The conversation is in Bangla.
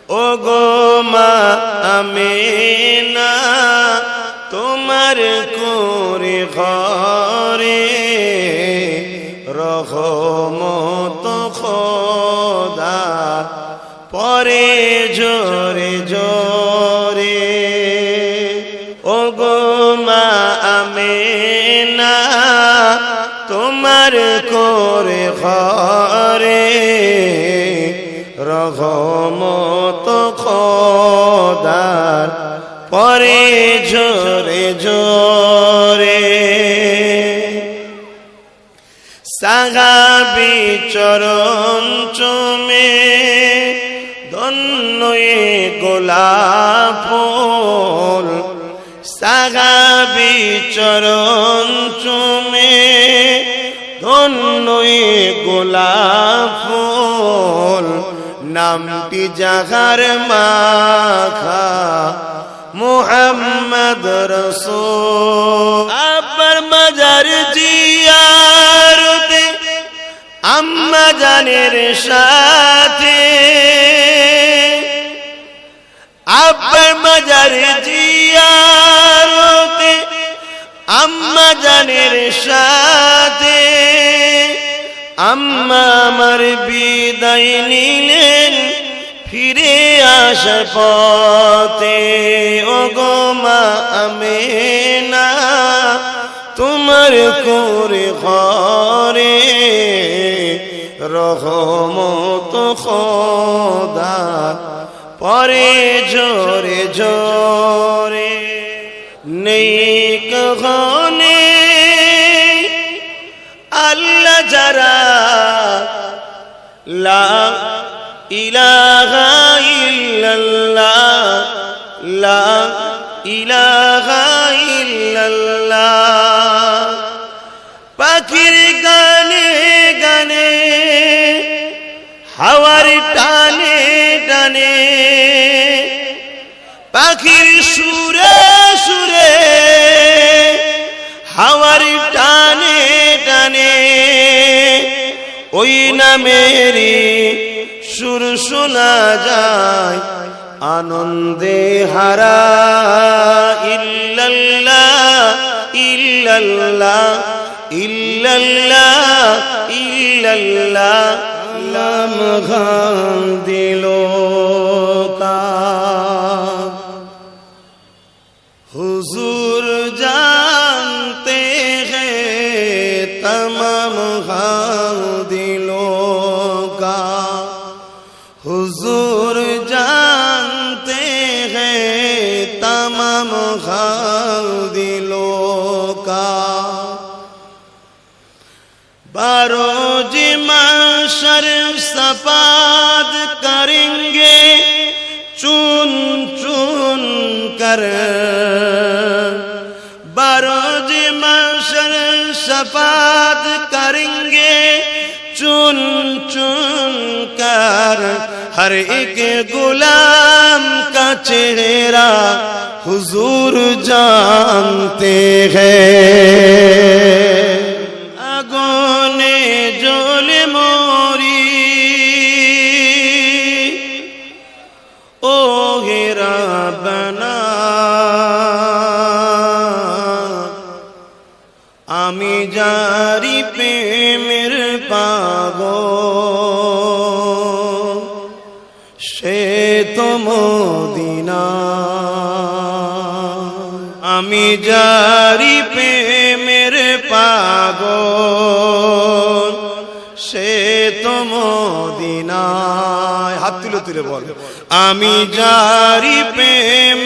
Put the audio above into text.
ওগো মা আমিনা তোমার কোরে ঘরে রহমত খোদা পরে জোরে জোরে। ওগো মা আমিনা তোমার কোরে ঘরে রহমত খোদার পরে জোরে জোরে। সাহাবী চরণ চুমে ধন্য গোলাপ ফুল, সাহাবী চরণ চুমে ধন্য গোলাপ ফুল, নামটি যাহার মাখা মুহাম্মদ রাসূল। আব্বার মাজার জিয়ারতে আম্মা জানের সাথে, আব্বার মাজার জিয়ারতে আম্মা জানের সাথে, আম্মা আমার বিদায় নিলেন ফিরে আসার পথে। ওগো মা আমিনা তোমার কোরে ঘরে রহমত খোদা পরে জোরে জোরে। নেক গনে আল্লাহ যারা লা ইলাহা ইল্লাল্লাহ, লা ইলাহা ইল্লাল্লাহ, পাখির গানে গানে হাওয়ার টানে টানে, পাখির সুরে সুরে হাওয়ার টানে টানে, ওই নামেরই সুর শোনা যায় আনন্দে হারা। ইল্লাল্লাহ ইল্লাল্লাহ ইল্লাল্লাহ ইল্লাল্লাহ, নাম গান দিল কার। হুজুর জানতে हैं तमाम गान दिलों का, हुजूर जानते हैं तमाम गान दिलों का। बारोज महशर सफाद करेंगे चुन चुन कर, बारोज महशर सफाद करेंगे चुन चुन कर, हर एक गुलाम का चेहरा हुजूर जानते हैं। आगोने जोले मोरी ओ हेरा बना, आमी जारी प्रेमेर पागल সে তো মদিনা, আমি যারি প্রেমের পাগল সে তো মদিনায়। হাত তুলে তুলে বল, আমি যারি প্রেম